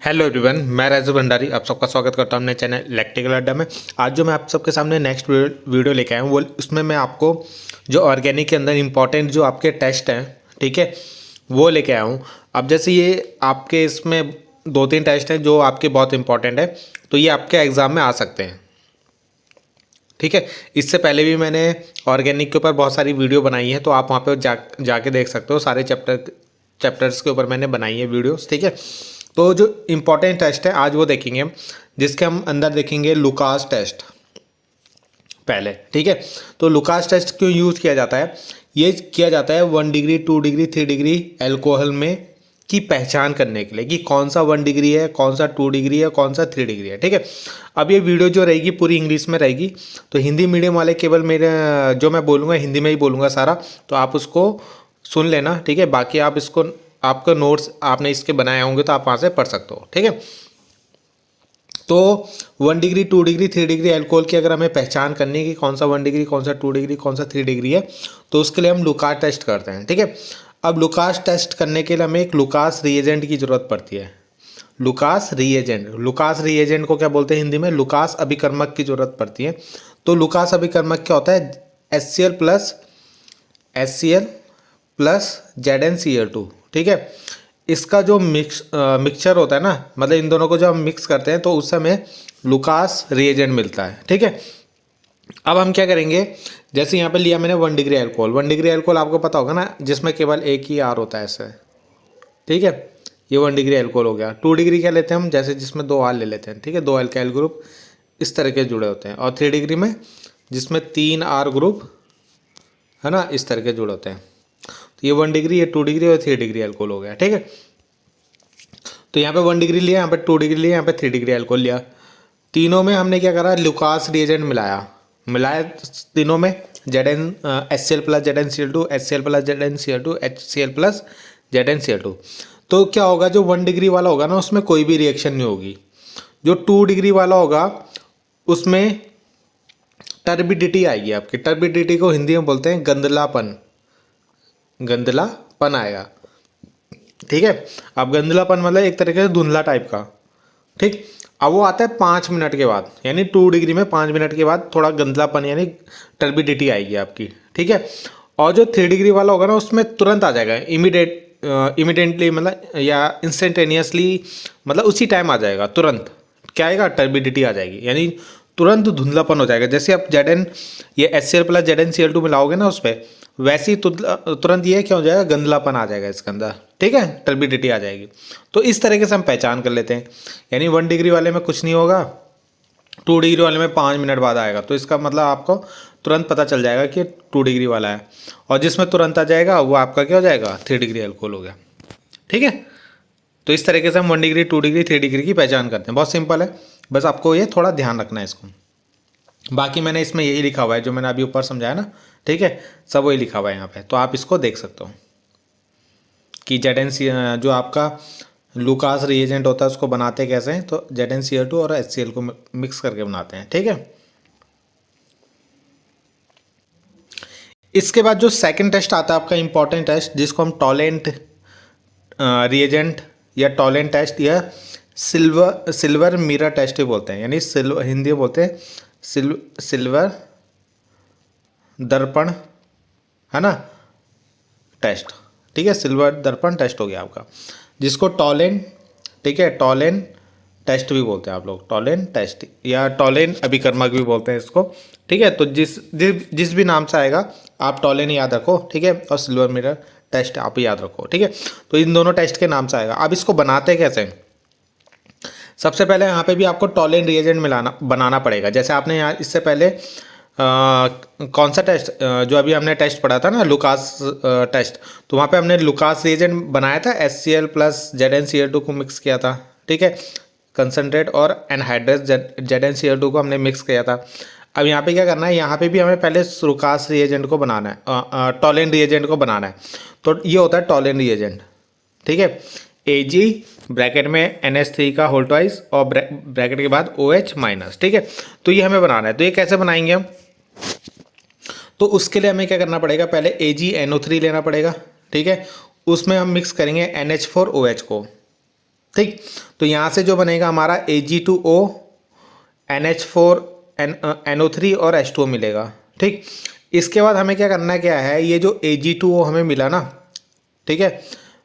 Hello everyone, मैं राजू भंडारी आप सबका स्वागत करता हूं अपने चैनल इलेक्ट्रिकल अड्डा में। आज जो मैं आप सबके सामने नेक्स्ट वीडियो लेके आया हूं वो उसमें मैं आपको जो ऑर्गेनिक के अंदर इंपॉर्टेंट जो आपके टेस्ट हैं, ठीक है, वो लेके आया हूं। अब जैसे ये आपके इसमें दो तीन टेस्ट हैं जो आपके बहुत इंपॉर्टेंट है, तो ये आपके एग्ज़ाम में आ सकते हैं, ठीक है। इससे पहले भी मैंने ऑर्गेनिक के ऊपर बहुत सारी वीडियो बनाई है, तो आप वहाँ पे जाके देख सकते हो। सारे चैप्टर्स के ऊपर मैंने बनाई है वीडियोस, ठीक है। तो जो इम्पोर्टेंट टेस्ट है आज वो देखेंगे हम, जिसके हम अंदर देखेंगे लुकास टेस्ट पहले, ठीक है। तो लुकास टेस्ट क्यों यूज़ किया जाता है? ये किया जाता है 1 डिग्री 2 डिग्री 3 डिग्री एल्कोहल में की पहचान करने के लिए कि कौन सा 1 डिग्री है, कौन सा 2 डिग्री है, कौन सा 3 डिग्री है, ठीक है। अब ये वीडियो जो रहेगी पूरी इंग्लिश में रहेगी, तो हिंदी मीडियम वाले केवल मेरे जो मैं बोलूँगा हिंदी में ही बोलूँगा सारा, तो आप उसको सुन लेना, ठीक है। बाकी आप इसको आपका नोट्स आपने इसके बनाए होंगे तो आप वहाँ से पढ़ सकते हो, ठीक है। तो 1 डिग्री 2 डिग्री 3 डिग्री एल्कोहल की अगर हमें पहचान करनी है कि कौन सा 1 डिग्री, कौन सा 2 डिग्री, कौन सा 3 डिग्री है, तो उसके लिए हम लुकास टेस्ट करते हैं, ठीक है। अब लुकास टेस्ट करने के लिए हमें एक लुकास रिएजेंट की ज़रूरत पड़ती है। लुकास रिएजेंट को क्या बोलते हैं हिंदी में? लुकास अभिकर्मक की ज़रूरत पड़ती है। तो लुकास अभिकर्मक क्या होता है? HCl प्लस ZnCl2, ठीक है। इसका जो मिक्सचर होता है ना, मतलब इन दोनों को जब हम मिक्स करते हैं तो उससे हमें लुकास रिएजेंट मिलता है, ठीक है। अब हम क्या करेंगे, जैसे यहाँ पे लिया मैंने 1 डिग्री एल्कोहल। 1 डिग्री एल्कोहल आपको पता होगा ना, जिसमें केवल एक ही आर होता है ऐसे, ठीक है। ये 1 डिग्री एल्कोहल हो गया। 2 डिग्री क्या लेते हैं हम? जैसे जिसमें 2 आर ले लेते हैं, ठीक है, 2 अल्काइल ग्रुप इस तरह के जुड़े होते हैं। और 3 डिग्री में जिसमें 3 आर ग्रुप है ना, इस तरह के जुड़े होते हैं। तो ये 1 डिग्री, ये 2 डिग्री और 3 डिग्री एल्कोहल हो गया, ठीक है। तो यहाँ पे 1 डिग्री लिया, यहाँ पे 2 डिग्री लिया, यहाँ पे 3 डिग्री एल्कोहल लिया। तीनों में हमने क्या करा? लुकास रिएजेंट मिलाया तीनों में। HCl plus ZnCl2, HCl plus ZnCl2, HCl plus ZnCl2। तो क्या होगा, जो 1 डिग्री वाला होगा ना उसमें कोई भी रिएक्शन नहीं होगी। जो 2 डिग्री वाला होगा उसमें टर्बिडिटी आएगी आपकी। टर्बिडिटी को हिंदी में बोलते हैं गंदलापन आएगा, ठीक है। अब गंदलापन मतलब एक तरीके से धुंधला टाइप का, ठीक। अब वो आता है 5 मिनट के बाद, यानी 2 डिग्री में 5 मिनट के बाद थोड़ा गंदलापन यानी टर्बिडिटी आएगी आपकी, ठीक है। और जो 3 डिग्री वाला होगा ना उसमें तुरंत आ जाएगा, इमीडिएटली मतलब या इंस्टेंटेनियसली, मतलब उसी टाइम आ जाएगा तुरंत। क्या आएगा? टर्बिडिटी आ जाएगी, यानी तुरंत धुंधलापन हो जाएगा। जैसे आप ये HCl प्लस ZnCl2 मिलाओगे ना उस पर, वैसे ही तुरंत ये क्या हो जाएगा? गंदलापन आ जाएगा इसके अंदर, ठीक है, टर्बिडिटी आ जाएगी। तो इस तरीके से हम पहचान कर लेते हैं, यानी 1 डिग्री वाले में कुछ नहीं होगा, 2 डिग्री वाले में 5 मिनट बाद आएगा, तो इसका मतलब आपको तुरंत पता चल जाएगा कि 2 डिग्री वाला है। और जिसमें तुरंत आ जाएगा वो आपका क्या हो जाएगा? 3 डिग्री एल्कोहल हो गया, ठीक है। तो इस तरीके से हम 1 डिग्री 2 डिग्री 3 डिग्री की पहचान करते हैं। बहुत सिंपल है, बस आपको ये थोड़ा ध्यान रखना है इसको। बाकी मैंने इसमें यही लिखा हुआ है जो मैंने अभी ऊपर समझाया ना, ठीक है, सब वही लिखा हुआ है यहाँ पे, तो आप इसको देख सकते हो कि जो आपका लुकास रिएजेंट होता है उसको बनाते कैसे हैं। तो ZnCl2 और HCl को मिक्स करके बनाते हैं, ठीक है। इसके बाद जो सेकंड टेस्ट आता है आपका इंपॉर्टेंट टेस्ट, जिसको हम टॉलेंट रिएजेंट या टॉलेंट टेस्ट या सिल्वर मिरर टेस्ट भी बोलते हैं, यानी सिल्वर हिंदी में बोलते हैं सिल्वर दर्पण, है ना, टेस्ट, ठीक है। सिल्वर दर्पण टेस्ट हो गया आपका, जिसको टॉलेंट, ठीक है, टॉलेंट टेस्ट भी बोलते हैं आप लोग, टॉलेंट टेस्ट या टॉलेंट अभिकर्मक भी बोलते हैं इसको, ठीक है। तो जिस भी नाम से आएगा आप टॉलेंट याद रखो, ठीक है, और सिल्वर मिरर टेस्ट आप याद रखो, ठीक है। तो इन दोनों टेस्ट के नाम से आएगा। अब इसको बनाते कैसे हैं? सबसे पहले यहाँ पे भी आपको टॉलेंट रिएजेंट बनाना पड़ेगा। जैसे आपने यहाँ इससे पहले कौन सा टेस्ट जो अभी हमने टेस्ट पढ़ा था ना, लुकास टेस्ट, तो वहाँ पे हमने लुकास रिएजेंट बनाया था, HCl प्लस ZnCl2 को मिक्स किया था, ठीक है, कंसनट्रेट और एनहाइड्रस ZnCl2 को हमने मिक्स किया था। अब यहाँ पे क्या करना है, यहाँ पे भी हमें पहले लुकास रिएजेंट को बनाना है, टॉलेंट रिएजेंट को बनाना है। तो ये होता है टॉलेंट रिएजेंट, ठीक है, Ag ब्रैकेट में NH3 का होल ट्वाइस और ब्रैकेट के बाद OH माइनस, ठीक है। तो ये हमें बनाना है। तो ये कैसे बनाएंगे हम? तो उसके लिए हमें क्या करना पड़ेगा, पहले AgNO3 लेना पड़ेगा, ठीक है। उसमें हम मिक्स करेंगे NH4OH को, ठीक। तो यहाँ से जो बनेगा हमारा Ag2O NH4 NO3 और H2O मिलेगा। ठीक। इसके बाद हमें क्या करना है, क्या है ये जो Ag2O हमें मिला ना, ठीक है,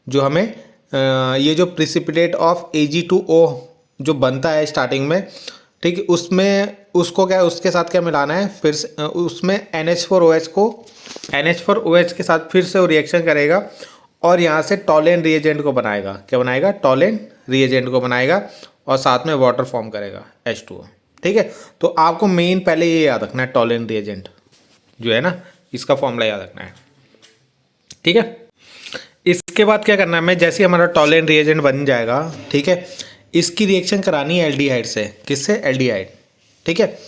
जो हमें ये जो प्रिसिपिटेट ऑफ Ag2O जो बनता है स्टार्टिंग में, ठीक है, उसमें उसको क्या, उसके साथ क्या मिलाना है, फिर से उसमें NH4OH को NH4OH के साथ फिर से वो रिएक्शन करेगा और यहाँ से टॉलेन रिएजेंट को बनाएगा। क्या बनाएगा? टॉलेन रिएजेंट को बनाएगा और साथ में वाटर फॉर्म करेगा H2O। ठीक है। तो आपको मेन पहले ये याद रखना है, टॉलेन रिएजेंट जो है ना, इसका फॉर्मूला याद रखना है। ठीक है। इसके बाद क्या करना है, हमें जैसे हमारा टॉलेन रिएजेंट बन जाएगा, ठीक है, इसकी रिएक्शन करानी है एल्डिहाइड से। किससे? एल्डिहाइड। ठीक है।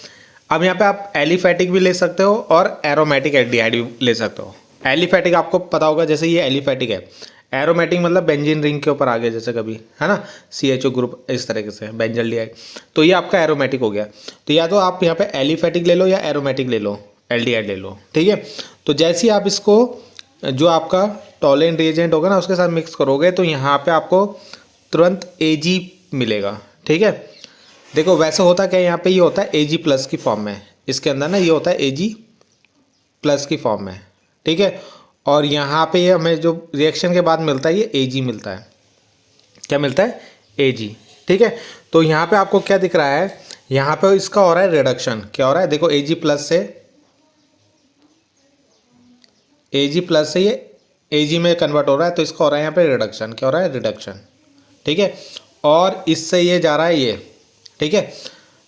अब यहाँ पे आप एलिफैटिक भी ले सकते हो और एरोमेटिक एल्डिहाइड भी ले सकते हो। एलिफैटिक आपको पता होगा, जैसे ये एलिफैटिक है। एरोमेटिक मतलब बेंजीन रिंग के ऊपर आ गया, जैसे कभी, है ना, CHO ग्रुप इस तरीके से बेंजल्डिहाइड, तो ये आपका एरोमेटिक हो गया। तो या तो आप यहाँ पे एलिफैटिक ले लो या एरोमेटिक ले लो, एल्डिहाइड ले लो। ठीक है। तो जैसे ही आप इसको जो आपका टॉलेन रिएजेंट होगा ना उसके साथ मिक्स करोगे तो यहाँ पे आपको तुरंत Ag मिलेगा। ठीक है। देखो वैसे होता क्या है, यहाँ पे ये होता है Ag प्लस की फॉर्म में, इसके अंदर ना ये होता है Ag प्लस की फॉर्म में। ठीक है। और यहाँ पे ये हमें जो रिएक्शन के बाद मिलता है ये Ag मिलता है। क्या मिलता है? Ag। ठीक है। तो यहाँ पे आपको क्या दिख रहा है, यहाँ पे इसका हो रहा है रिडक्शन। क्या हो रहा है? देखो Ag प्लस से ये Ag में कन्वर्ट हो रहा है, तो इसका हो रहा है यहाँ पे रिडक्शन। क्या हो रहा है? रिडक्शन। ठीक है। और इससे ये जा रहा है ये, ठीक है,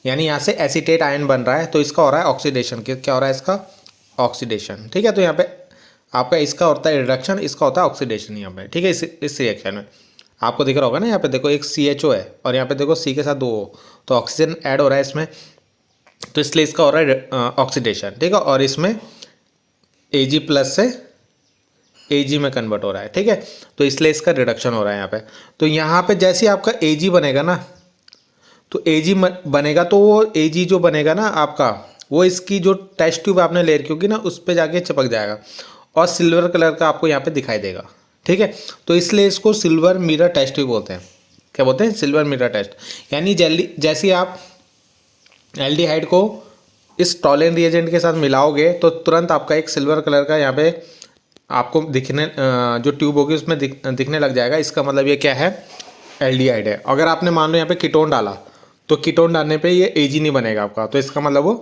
यानी यहाँ से एसीटेट आयन बन रहा है, तो इसका हो रहा है ऑक्सीडेशन। क्या हो रहा है? इसका ऑक्सीडेशन। ठीक है। तो यहाँ पे आपका इसका होता है रिडक्शन, इसका होता है ऑक्सीडेशन यहाँ पे। ठीक है। इस रिएक्शन में आपको दिख रहा होगा ना, यहाँ पे देखो एक CHO है और यहाँ पे देखो C के साथ 2 O, तो ऑक्सीजन ऐड हो रहा है इसमें, तो इसलिए इसका हो रहा है ऑक्सीडेशन। ठीक है। और इसमें Ag प्लस से Ag में कन्वर्ट हो रहा है। ठीक है। तो इसलिए इसका रिडक्शन हो रहा है यहाँ पे। तो यहाँ पे जैसे ही आपका Ag बनेगा ना, तो Ag बनेगा, तो वो Ag जो बनेगा ना आपका, वो इसकी जो टेस्ट ट्यूब आपने ले रखी होगी ना उस पर जाके चिपक जाएगा और सिल्वर कलर का आपको यहाँ पे दिखाई देगा। ठीक है। तो इसलिए इसको सिल्वर मिरर टेस्ट ट्यूब बोलते हैं। क्या बोलते हैं? Silver mirror test. यानी जैसे ही आप एल्डिहाइड को इस टॉलेन रिएजेंट के साथ मिलाओगे तो तुरंत आपका एक सिल्वर कलर का यहाँ पे आपको दिखने, जो ट्यूब होगी उसमें दिखने लग जाएगा। इसका मतलब ये क्या है? एल्डिहाइड है। अगर आपने मान लो यहाँ पे कीटोन डाला, तो कीटोन डालने पे ये Ag नहीं बनेगा आपका, तो इसका मतलब वो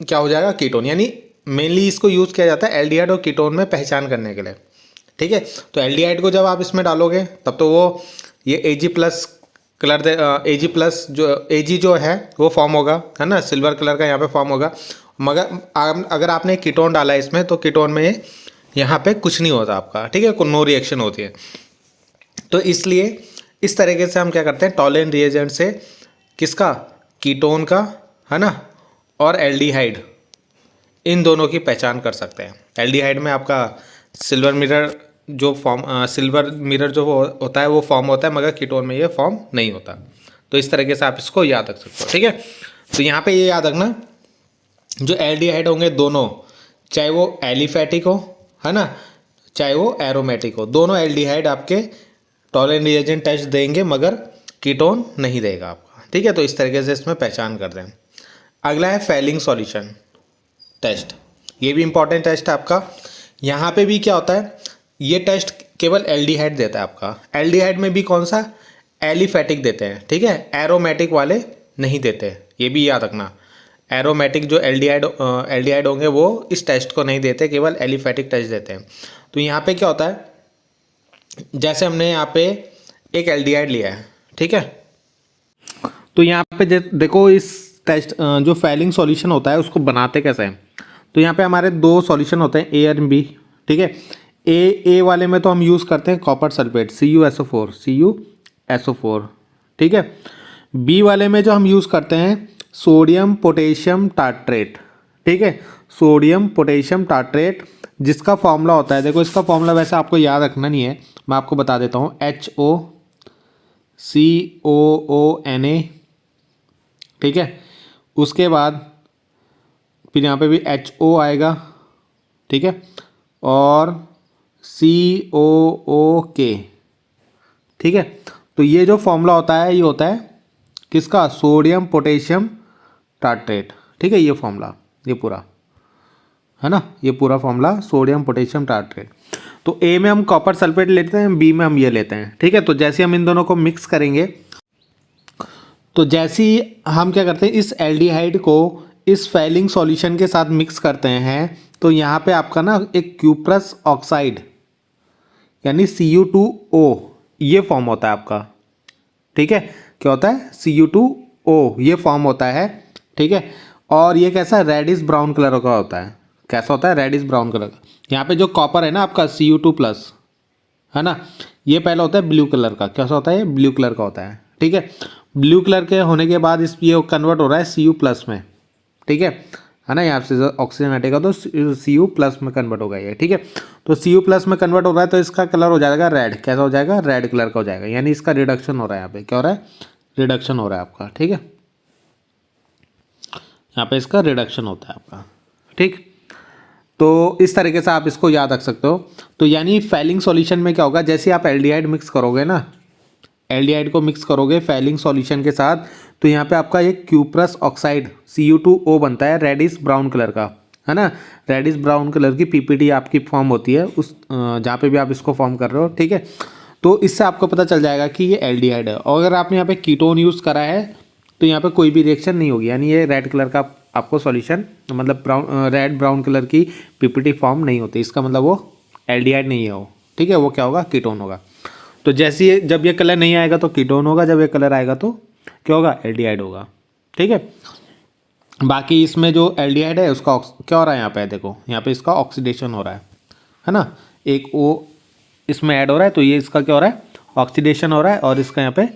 क्या हो जाएगा? कीटोन। यानी मेनली इसको यूज़ किया जाता है एल्डिहाइड और कीटोन में पहचान करने के लिए। ठीक है। तो एल्डिहाइड को जब आप इसमें डालोगे तब तो वो ये Ag plus colour Ag plus जो Ag जो है वो फॉर्म होगा, है ना, सिल्वर कलर का यहाँ पे फॉर्म होगा। मगर अगर आपने कीटोन डाला है इसमें, तो कीटोन में यहाँ पे कुछ नहीं होता आपका। ठीक है। नो रिएक्शन होती है। तो इसलिए इस तरीके से हम क्या करते हैं, टॉलेन रिएजेंट से किसका? कीटोन का, है ना, और एल्डिहाइड, इन दोनों की पहचान कर सकते हैं। एल्डिहाइड में आपका सिल्वर मिरर जो फॉर्म, सिल्वर मिरर जो होता है वो फॉर्म होता है, मगर कीटोन में ये फॉर्म नहीं होता। तो इस तरीके से आप इसको याद रख सकते हो। ठीक है। तो यहाँ पे ये याद रखना, जो एल्डिहाइड होंगे दोनों, चाहे वो एलिफैटिक हो, है ना, चाहे वो एरोमेटिक हो, दोनों एल्डिहाइड आपके टॉलेन रिएजेंट टेस्ट देंगे मगर कीटोन नहीं देगा आपका। ठीक है। तो इस तरीके से इसमें पहचान कर दें। अगला है फेलिंग सॉल्यूशन टेस्ट। ये भी इंपॉर्टेंट टेस्ट है आपका। यहाँ पे भी क्या होता है, ये टेस्ट केवल एल्डिहाइड देता है आपका। एल्डिहाइड में भी कौन सा? एलिफैटिक देते हैं। ठीक है। एरोमेटिक वाले नहीं देते, ये भी याद रखना। एरोमेटिक जो एल्डिहाइड होंगे वो इस टेस्ट को नहीं देते, केवल एलिफैटिक टेस्ट देते हैं। तो यहाँ पे क्या होता है, जैसे हमने यहाँ पे एक एल्डिहाइड लिया है, ठीक है, तो यहाँ पे देखो इस टेस्ट जो फेलिंग सॉल्यूशन होता है उसको बनाते कैसे हैं। तो यहाँ पे हमारे 2 सॉल्यूशन होते हैं, A और B। ठीक है। ए वाले में तो हम यूज़ करते हैं कॉपर सल्फेट, CuSO4। ठीक है। B वाले में जो हम यूज़ करते हैं सोडियम पोटेशियम टार्ट्रेट। ठीक है। सोडियम पोटेशियम टार्ट्रेट, जिसका फॉर्मूला होता है, देखो इसका फॉर्मूला वैसे आपको याद रखना नहीं है, मैं आपको बता देता हूँ, HOCOONA। ठीक है। उसके बाद फिर यहाँ पे भी HO आएगा। ठीक है। और COOK। ठीक है। तो ये जो फॉर्मूला होता है ये होता है किसका, सोडियम पोटेशियम टार्ट्रेट, ठीक है, ये फॉर्मूला, ये पूरा है ना, ये पूरा फॉर्मूला सोडियम पोटेशियम टार्ट्रेट। तो ए में हम कॉपर सल्फेट लेते हैं, बी में हम ये लेते हैं, ठीक है। तो जैसे हम इन दोनों को मिक्स करेंगे, तो जैसे ही हम क्या करते हैं, इस एल्डिहाइड को इस फैलिंग सॉल्यूशन के साथ मिक्स करते हैं, तो यहाँ पे आपका ना एक क्यूप्रस ऑक्साइड यानी Cu2O ये फॉर्म होता है आपका, ठीक है। क्या होता है, Cu2O ये फॉर्म होता है, ठीक है। और ये कैसा, रेडिश ब्राउन कलर का होता है। कैसा होता है, रेडिश ब्राउन कलर का। यहाँ पे जो कॉपर है ना आपका Cu2+ है ना, ये पहला होता है ब्लू कलर का। कैसा होता है, ये ब्लू कलर का होता है, ठीक है। ब्लू कलर के होने के बाद इस ये कन्वर्ट हो रहा है Cu+ में, ठीक है ना। यहाँ से ऑक्सीजन हटेगा तो Cu+ में कन्वर्ट होगा ये, ठीक है। तो Cu+ में कन्वर्ट हो रहा है तो इसका कलर हो जाएगा रेड। कैसा हो जाएगा, रेड कलर का हो जाएगा, यानी इसका रिडक्शन हो रहा है। यहाँ पे क्या हो रहा है, रिडक्शन हो रहा है आपका, ठीक है। यहाँ पे इसका रिडक्शन होता है आपका, ठीक। तो इस तरीके से आप इसको याद रख सकते हो। तो यानी फैलिंग सॉल्यूशन में क्या होगा, जैसे आप एल्डिहाइड मिक्स करोगे ना, एल्डिहाइड को मिक्स करोगे फैलिंग सॉल्यूशन के साथ, तो यहाँ पे आपका एक क्यूप्रस ऑक्साइड Cu2O बनता है रेडिश ब्राउन कलर का, है ना। रेडिश ब्राउन कलर की पीपीटी आपकी फॉर्म होती है उस जहाँ पे भी आप इसको फॉर्म कर रहे हो, ठीक है। तो इससे आपको पता चल जाएगा कि ये एल्डिहाइड है। और अगर आपने यहाँ पे कीटोन यूज़ करा है तो यहाँ पे कोई भी रिएक्शन नहीं होगी, यानी ये रेड कलर का आपको सॉल्यूशन, मतलब रेड ब्राउन कलर की पीपीटी फॉर्म नहीं होती। इसका मतलब वो एल्डिहाइड नहीं है वो, ठीक है। वो क्या होगा, कीटोन होगा। तो जैसे जब ये कलर नहीं आएगा तो कीटोन होगा, जब ये कलर आएगा तो क्या होगा, एल्डिहाइड होगा, ठीक है। बाकी इसमें जो एल्डिहाइड है उसका क्या हो रहा है, यहाँ पे देखो, यहाँ पे इसका ऑक्सीडेशन हो रहा है ना। एक O इसमें ऐड हो रहा है, तो ये इसका क्या हो रहा है, ऑक्सीडेशन हो रहा है, और इसका यहाँ पे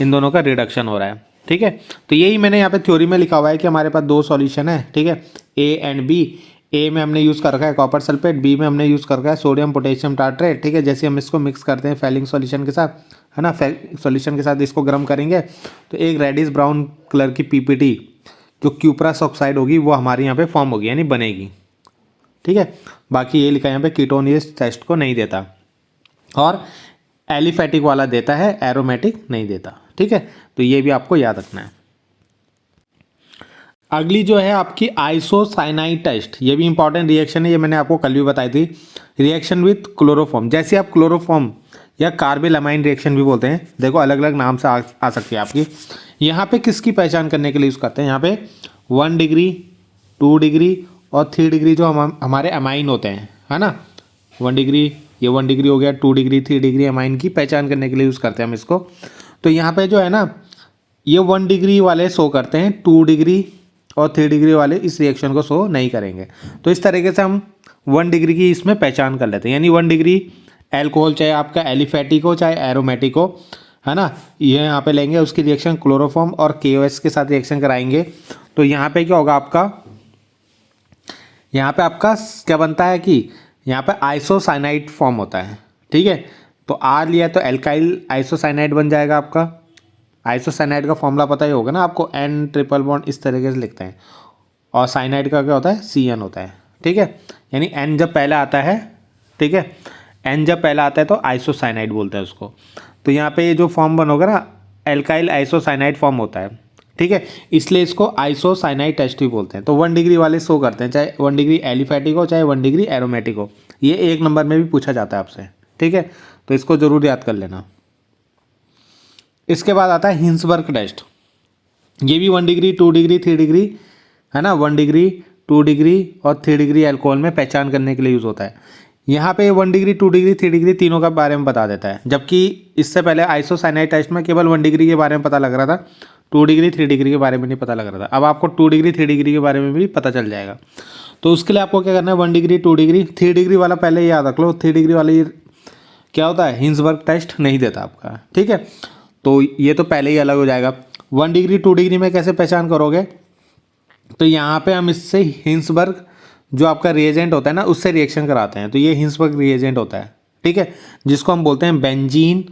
इन दोनों का रिडक्शन हो रहा है, ठीक है। तो यही मैंने यहाँ पे थ्योरी में लिखा हुआ है कि हमारे पास दो सॉल्यूशन है, ठीक है, A एंड B। ए में हमने यूज़ कर रखा है कॉपर सल्फेट, बी में हमने यूज़ कर रखा है सोडियम पोटेशियम टार्ट्रेट, ठीक है। जैसे हम इसको मिक्स करते हैं फैलिंग सॉल्यूशन के साथ, है ना, सॉल्यूशन के साथ इसको गर्म करेंगे तो एक रेडिश ब्राउन कलर की पीपीटी जो क्यूप्रस ऑक्साइड होगी वो हमारे यहाँ पे फॉर्म होगी, यानी बनेगी, ठीक है। बाकी ये लिखा है यहाँ पे कीटोन इस टेस्ट को नहीं देता, और एलिफेटिक वाला देता है, एरोमेटिक नहीं देता, ठीक है। तो ये भी आपको याद रखना है। अगली जो है आपकी आइसोसाइनाइड टेस्ट, ये भी इंपॉर्टेंट रिएक्शन है, ये मैंने आपको कल भी बताई थी। रिएक्शन विथ क्लोरोफॉर्म, जैसे आप क्लोरोफॉर्म या कार्बेलामाइन रिएक्शन भी बोलते हैं, देखो अलग अलग नाम से आ सकती है आपकी। यहाँ पे किसकी पहचान करने के लिए यूज़ करते हैं, यहाँ पे 1 डिग्री 2 डिग्री और 3 डिग्री जो हमारे अमाइन होते हैं, है ना। 1 डिग्री, ये 1 डिग्री हो गया, 2 डिग्री 3 डिग्री अमाइन की पहचान करने के लिए यूज़ करते हैं हम इसको। तो यहाँ पे जो है ना, ये 1 डिग्री वाले शो करते हैं, 2 डिग्री और 3 डिग्री वाले इस रिएक्शन को शो नहीं करेंगे। तो इस तरीके से हम 1 डिग्री की इसमें पहचान कर लेते हैं, यानी 1 डिग्री एल्कोहल चाहे आपका एलिफेटिक हो चाहे एरोमेटिक हो, है ना, ये यहाँ पे लेंगे, उसकी रिएक्शन क्लोरोफॉर्म और KOH के साथ रिएक्शन कराएंगे। तो यहाँ पे क्या होगा आपका, यहाँ पे आपका क्या बनता है कि यहाँ पे आइसोसाइनाइड फॉर्म होता है, ठीक है। तो R लिया तो एल्काइल आइसोसाइनाइड बन जाएगा आपका। आइसोसाइनाइड का फॉर्मूला पता ही होगा ना आपको, N ट्रिपल बॉन्ड इस तरीके से लिखते हैं, और साइनाइड का क्या होता है, CN होता है, ठीक है। यानी N जब पहला आता है, ठीक है, N जब पहला आता है तो आइसोसाइनाइड बोलते हैं उसको। तो यहाँ पे ये जो फॉर्म बनोगा ना, एल्काइल आइसोसाइनाइड फॉर्म होता है, ठीक है, इसलिए इसको आइसोसाइनाइड टेस्ट भी बोलते हैं। तो 1 डिग्री वाले शो करते हैं, चाहे 1 डिग्री एलिफेटिक हो चाहे 1 डिग्री एरोमेटिक हो। ये 1 नंबर में भी पूछा जाता है आपसे, ठीक है, तो इसको ज़रूर याद कर लेना। इसके बाद आता है हिंसबर्ग टेस्ट, ये भी 1 डिग्री 2 डिग्री 3 डिग्री, है ना, 1 डिग्री 2 डिग्री और 3 डिग्री अल्कोहल में पहचान करने के लिए यूज़ होता है। यहाँ पे 1 डिग्री 2 डिग्री 3 डिग्री तीनों का बारे में बता देता है, जबकि इससे पहले आइसोसाइनाइड टेस्ट में केवल 1 डिग्री के बारे में पता लग रहा था, 2 डिग्री 3 डिग्री के बारे में नहीं पता लग रहा था। अब आपको 2 डिग्री 3 डिग्री के बारे में भी पता चल जाएगा। तो उसके लिए आपको क्या करना है, 1 डिग्री 2 डिग्री 3 डिग्री वाला पहले याद रख लो। 3 डिग्री वाली क्या होता है, हिंसबर्ग टेस्ट नहीं देता आपका, ठीक है। तो ये तो पहले ही अलग हो जाएगा। 1 डिग्री 2 डिग्री में कैसे पहचान करोगे, तो यहाँ पे हम इससे हिंसबर्ग जो आपका रिएजेंट होता है ना, उससे रिएक्शन कराते हैं। तो ये हिंसबर्ग रिएजेंट होता है, ठीक है, जिसको हम बोलते हैं benzene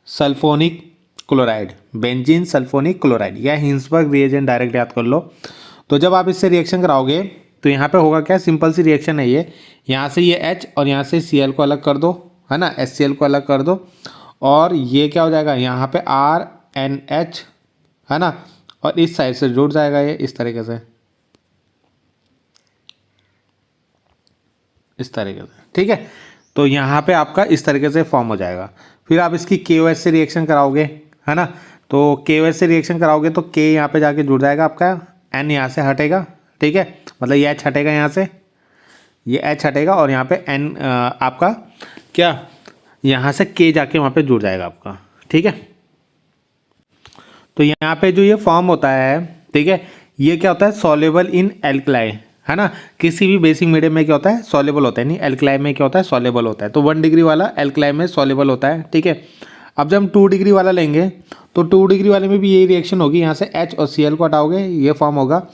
sulphonic chloride, benzene sulphonic chloride, या हिंसबर्ग रिएजेंट डायरेक्ट याद कर लो। तो जब आप इससे रिएक्शन कराओगे तो यहाँ पे होगा क्या, सिंपल सी रिएक्शन है ये। यहाँ से ये H और यहाँ से Cl को अलग कर दो, है ना, HCl को अलग कर दो, और ये क्या हो जाएगा यहाँ पे RNH, है ना, और इस साइड से जुड़ जाएगा ये इस तरीके से, इस तरीके से, ठीक है। तो यहाँ पे आपका इस तरीके से फॉर्म हो जाएगा। फिर आप इसकी KOH से रिएक्शन कराओगे, है ना, तो KOH से रिएक्शन कराओगे तो K यहाँ पे जाके जुड़ जाएगा आपका, N यहाँ से हटेगा, ठीक है, मतलब ये H हटेगा यहाँ से, ये H हटेगा और यहाँ पे N आपका क्या यहाँ से K जाके वहाँ पे जुड़ जाएगा आपका, ठीक है। तो यहाँ पे जो ये फॉर्म होता है, ठीक है, ये क्या होता है, सॉल्युबल इन एल्कलाई, है ना, किसी भी बेसिक मीडियम में क्या होता है, सॉल्युबल होता है, नहीं एल्कलाई में क्या होता है, सॉल्युबल होता है। तो 1 डिग्री वाला एल्कलाई में सॉल्युबल होता है, ठीक है। अब जब हम 2 डिग्री वाला लेंगे तो 2 डिग्री वाले में भी यही रिएक्शन होगी, यहाँ से H और Cl को हटाओगे, ये फॉर्म होगा,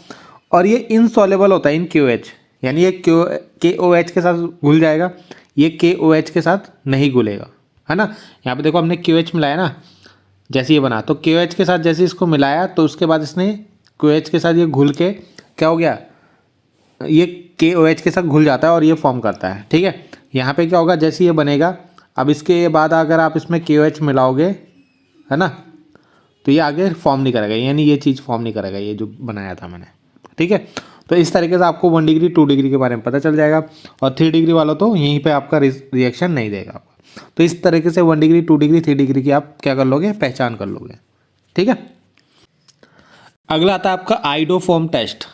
और ये इनसॉल्युबल होता है इन KOH, यानी ये KOH के साथ घुल जाएगा, ये KOH के साथ नहीं घुलेगा, है ना। यहाँ पे देखो हमने KOH मिलाया ना, जैसे ये बना, तो KOH के साथ जैसे इसको मिलाया तो उसके बाद इसने KOH के साथ ये घुल के क्या हो गया, ये KOH के साथ घुल जाता है और ये फॉर्म करता है, ठीक है। यहाँ पे क्या होगा, जैसे ये बनेगा, अब इसके बाद अगर आप इसमें KOH मिलाओगे, है ना, तो ये आगे फॉर्म नहीं करेगा, यानी ये चीज़ फॉर्म नहीं करेगा, ये जो बनाया था मैंने, ठीक है। तो इस तरीके से आपको 1 डिग्री 2 डिग्री के बारे में पता चल जाएगा, और 3 डिग्री वाला तो यहीं पे आपका रिएक्शन नहीं देगा आपका। तो इस तरीके से 1 डिग्री 2 डिग्री 3 डिग्री की आप क्या कर लोगे, पहचान कर लोगे, ठीक है। अगला आता है आपका आइडोफॉर्म टेस्ट,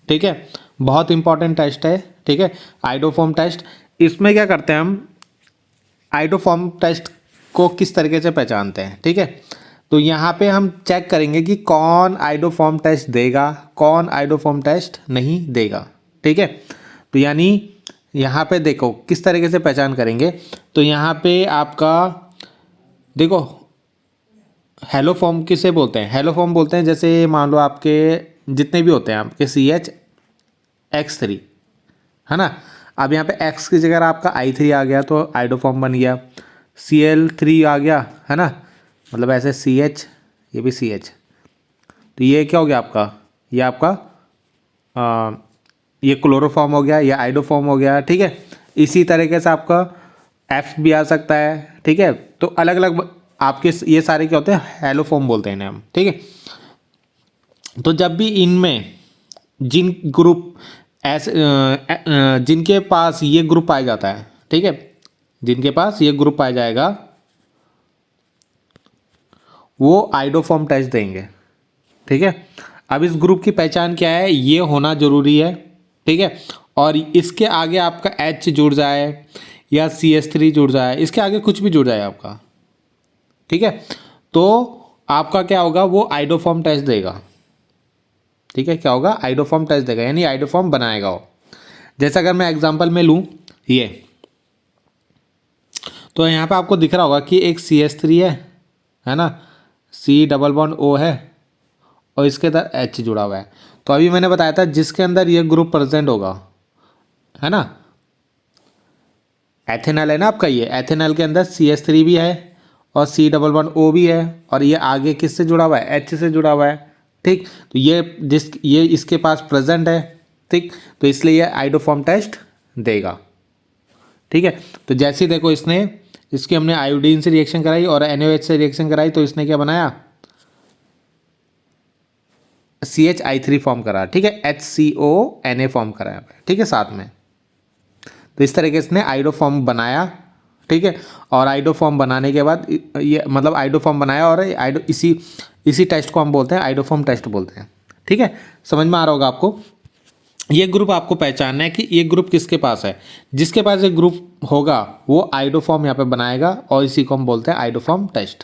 ठीक है, बहुत इंपॉर्टेंट टेस्ट है, ठीक है, आइडोफॉर्म टेस्ट। इसमें क्या करते हैं हम, आइडोफॉर्म टेस्ट को किस तरीके से पहचानते हैं, ठीक है। तो यहाँ पे हम चेक करेंगे कि कौन आइडोफॉर्म टेस्ट देगा, कौन आइडोफॉर्म टेस्ट नहीं देगा, ठीक है। तो यानी यहाँ पे देखो किस तरीके से पहचान करेंगे, तो यहाँ पे आपका देखो हेलोफॉर्म किसे बोलते हैं, हेलोफॉर्म बोलते हैं जैसे मान लो आपके जितने भी होते हैं आपके CHX3, है ना, अब यहाँ पे X की जगह आपका I3 आ गया तो आइडोफॉर्म बन गया, Cl3 आ गया, है ना, मतलब ऐसे CH, ये भी CH, तो ये क्या हो गया आपका, ये आपका ये क्लोरोफॉर्म हो गया, ये आइडोफॉर्म हो गया, ठीक है। इसी तरीके से आपका F भी आ सकता है, ठीक है। तो अलग अलग आपके ये सारे क्या होते हैं, हेलोफॉर्म बोलते हैं इन्हें हम, ठीक है। तो जब भी इनमें जिन ग्रुप ऐसे जिनके पास ये ग्रुप पाया जाता है, ठीक है, जिनके पास ये ग्रुप पाया जाएगा वो आइडोफॉर्म टेस्ट देंगे, ठीक है। अब इस ग्रुप की पहचान क्या है, ये होना जरूरी है, ठीक है, और इसके आगे आपका H जुड़ जाए या CH3 जुड़ जाए, इसके आगे कुछ भी जुड़ जाए आपका, ठीक है, तो आपका क्या होगा, वो आइडोफॉर्म टेस्ट देगा, ठीक है, क्या होगा, आइडोफॉर्म टेस्ट देगा, यानी आइडोफॉर्म बनाएगा वो। जैसे अगर मैं एग्जांपल में लूँ ये, तो यहाँ पे आपको दिख रहा होगा कि एक CH3 है ना, C डबल बॉन्ड O है और इसके अंदर H जुड़ा हुआ है। तो अभी मैंने बताया था जिसके अंदर ये ग्रुप प्रेजेंट होगा, है ना, एथेनॉल है ना आपका, ये एथेनॉल के अंदर CH3 भी है और C डबल बॉन्ड O भी है, और ये आगे किससे जुड़ा हुआ है, H से जुड़ा हुआ है, ठीक। तो ये इसके पास प्रेजेंट है, ठीक, तो इसलिए ये आइडोफॉर्म टेस्ट देगा, ठीक है। तो जैसे ही देखो इसकी हमने आयोडीन से रिएक्शन कराई और NaOH से रिएक्शन कराई, तो इसने क्या बनाया, CHI3 फॉर्म करा, ठीक है, HCONA फॉर्म कराया, ठीक है, साथ में। तो इस तरीके से इसने आइडोफॉर्म बनाया, ठीक है, और आइडोफॉर्म बनाने के बाद ये मतलब आइडोफॉर्म बनाया, और इसी टेस्ट को हम बोलते हैं आइडोफॉर्म टेस्ट बोलते हैं, ठीक है। समझ में आ रहा होगा आपको। ये ग्रुप आपको पहचानना है कि ये ग्रुप किसके पास है, जिसके पास ये ग्रुप होगा वो आइडोफॉर्म यहाँ पे बनाएगा, और इसी को हम बोलते हैं आइडोफॉर्म टेस्ट,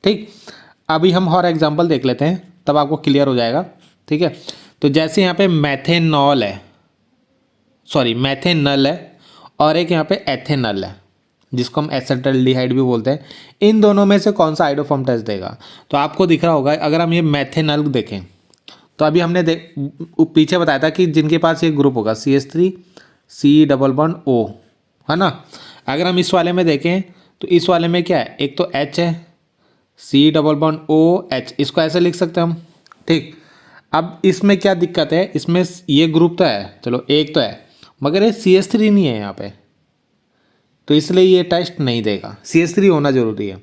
ठीक। अभी हम और एग्जांपल देख लेते हैं, तब आपको क्लियर हो जाएगा, ठीक है। तो जैसे यहाँ पे मैथेनॉल है, सॉरी मैथेनल है, और एक यहाँ पे एथेनल है जिसको हम एसिटाल्डिहाइड भी बोलते हैं, इन दोनों में से कौन सा आइडोफॉर्म टेस्ट देगा। तो आपको दिख रहा होगा, अगर हम ये मैथेनल देखें तो अभी हमने पीछे बताया था कि जिनके पास ये ग्रुप होगा CH3 C double bond O, है ना। अगर हम इस वाले में देखें तो इस वाले में क्या है, एक तो H है, C डबल बॉन्ड OH, इसको ऐसे लिख सकते हैं हम, ठीक। अब इसमें क्या दिक्कत है, इसमें ये ग्रुप तो है, चलो एक तो है, मगर ये CH3 नहीं है यहाँ पे, तो इसलिए ये टेस्ट नहीं देगा, CH3 होना ज़रूरी है।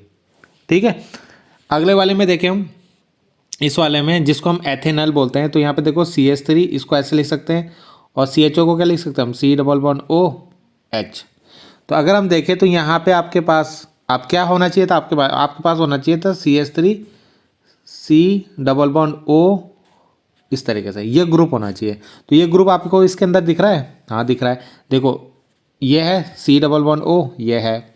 ठीक है, अगले वाले में देखें हम, इस वाले में जिसको हम एथेनॉल बोलते हैं, तो यहाँ पे देखो CH3, इसको ऐसे लिख सकते हैं, और CHO को क्या लिख सकते हैं हम, C++OH। तो अगर हम देखें तो यहाँ पे आपके पास आप क्या होना चाहिए था, आपके पास होना चाहिए था CH3 C++O, इस तरीके से ये ग्रुप होना चाहिए। तो ये ग्रुप आपको इसके अंदर दिख रहा है, हाँ दिख रहा है, देखो ये है C++O, ये है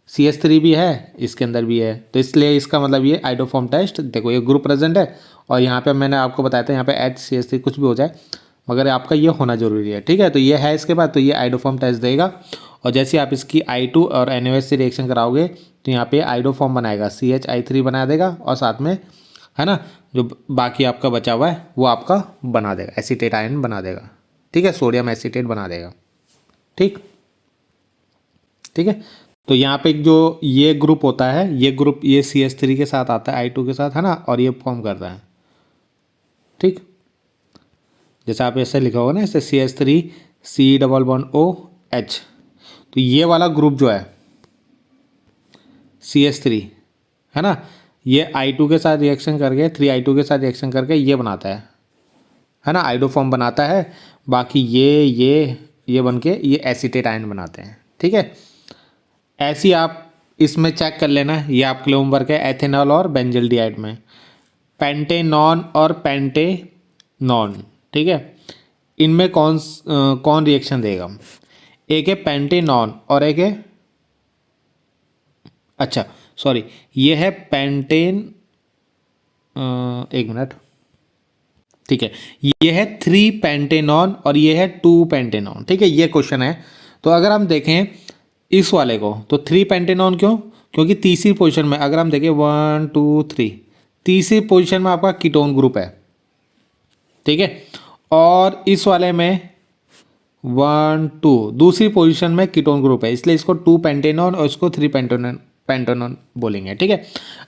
CH3 भी है, इसके अंदर भी है, तो इसलिए इसका मतलब ये आइडोफॉर्म टेस्ट, देखो ये ग्रुप प्रेजेंट है, और यहाँ पे मैंने आपको बताया था यहाँ पे HCH3 कुछ भी हो जाए, मगर आपका ये होना जरूरी है। ठीक है, तो ये है इसके बाद, तो ये आइडोफॉर्म टेस्ट देगा, और जैसे आप इसकी I2 और NaOH से रिएक्शन कराओगे तो यहाँ पे आइडोफॉर्म बनाएगा, CH3 बना देगा, और साथ में है ना जो बाकी आपका बचा हुआ है वो आपका बना देगा, एसीटेट आयन बना देगा। ठीक है, सोडियम एसीटेट बना देगा। ठीक है, तो यहाँ पे जो ये ग्रुप होता है, ये ग्रुप ये CH3 के साथ आता है, I2 के साथ, है ना, और ये फॉर्म करता है। ठीक, जैसे आप ऐसे लिखा होगा ना, ऐसे CH3 C++OH, तो ये वाला ग्रुप जो है CH3, है ना, ये I2 के साथ रिएक्शन करके 3I2 के साथ रिएक्शन करके ये बनाता है ना, आइडोफॉर्म बनाता है। बाकी ये बन के ये एसीटेट आयन बनाते हैं। ठीक है, ऐसी आप इसमें चेक कर लेना, ये आपके लिए होमवर्क है, एथेनॉल और बेंजल्डिहाइड में पेंटेनॉन और पेंटेनॉन। ठीक है, इनमें कौन रिएक्शन देगा, एक है पेंटेनॉन और एक है, अच्छा सॉरी, ये है पेंटेन, एक मिनट, ठीक है, ये है 3 पेंटेनॉन और ये है 2 पेंटेनॉन। ठीक है, ये क्वेश्चन है। तो अगर हम देखें इस वाले को, तो 3 पेंटेनॉन क्यों, क्योंकि तीसरी पोजीशन में अगर हम देखें 1 2 3, तीसरी पोजीशन में आपका कीटोन ग्रुप है। ठीक है, और इस वाले में 1 2 दूसरी पोजीशन में कीटोन ग्रुप है, इसलिए इसको 2 पेंटेनॉन और इसको 3 पेंटेनॉन बोलेंगे। ठीक है,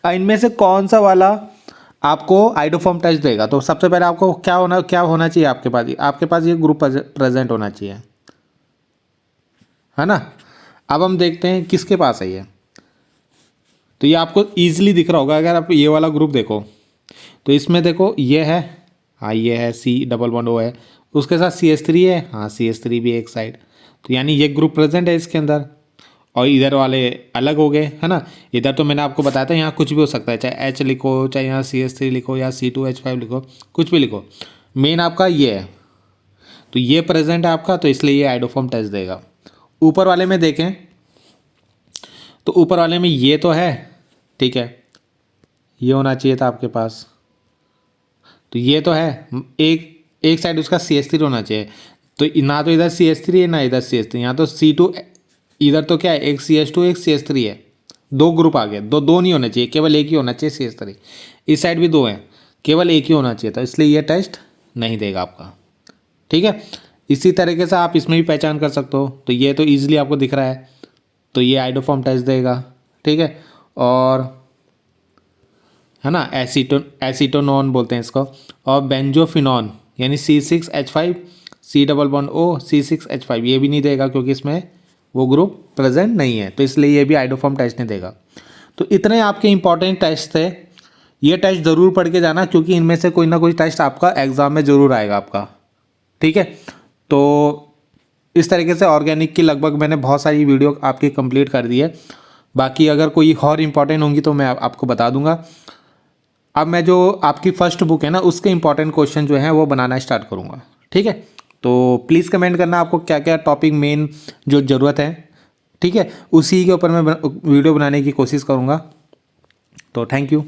इनमें से कौन सा वाला आपको आइडोफॉर्म टेस्ट देगा, तो सबसे पहले आपको क्या होना चाहिए, आपके पास ये ग्रुप प्रेजेंट होना चाहिए, है ना। अब हम देखते हैं किसके पास है ये, तो ये आपको ईजिली दिख रहा होगा। अगर आप ये वाला ग्रुप देखो तो इसमें देखो ये है, हाँ ये है C++O है, उसके साथ CH3 है, हाँ CH3 भी एक साइड, तो यानी ये ग्रुप प्रेजेंट है इसके अंदर, और इधर वाले अलग हो गए, है ना। इधर तो मैंने आपको बताया था यहाँ कुछ भी हो सकता है, चाहे H लिखो, चाहे यहाँ CH3 लिखो, या C2H5 लिखो, कुछ भी लिखो, मेन आपका ये है, तो ये प्रेजेंट है आपका, तो इसलिए ये आइडोफॉर्म टेस्ट देगा। ऊपर वाले में देखें तो ऊपर वाले में ये तो है, ठीक है, ये होना चाहिए था आपके पास, तो ये तो है, एक साइड उसका CH3 होना चाहिए, तो ना तो इधर CH3 है ना इधर CH3, यहाँ तो C2, इधर तो क्या है, एक CH2 एक CH3 है, 2 ग्रुप आ गए, दो नहीं होना चाहिए, केवल एक ही होना चाहिए CH3, इस साइड भी 2 हैं, केवल एक ही होना चाहिए था, इसलिए ये टेस्ट नहीं देगा आपका। ठीक है, इसी तरीके से आप इसमें भी पहचान कर सकते हो, तो ये तो ईजिली आपको दिख रहा है, तो ये आइडोफॉर्म टेस्ट देगा। ठीक है, और है ना एसीटोनॉन बोलते हैं इसको, और बेंजोफिनॉन यानी C6H5 C++O C6H5 ये भी नहीं देगा, क्योंकि इसमें वो ग्रुप प्रेजेंट नहीं है, तो इसलिए ये भी आइडोफॉर्म टेस्ट नहीं देगा। तो इतने आपके इंपॉर्टेंट टेस्ट थे, ये टेस्ट ज़रूर पढ़ के जाना, क्योंकि इनमें से कोई ना कोई टेस्ट आपका एग्जाम में ज़रूर आएगा आपका। ठीक है, तो इस तरीके से ऑर्गेनिक की लगभग मैंने बहुत सारी वीडियो आपकी कंप्लीट कर दी है, बाकी अगर कोई और इम्पॉर्टेंट होंगी तो मैं आपको बता दूंगा। अब मैं जो आपकी फर्स्ट बुक है ना, उसके इंपॉर्टेंट क्वेश्चन जो हैं वो बनाना स्टार्ट करूँगा। ठीक है, तो प्लीज़ कमेंट करना आपको क्या क्या टॉपिक मेन जो ज़रूरत है। ठीक है, उसी के ऊपर मैं वीडियो बनाने की कोशिश करूँगा। तो थैंक यू।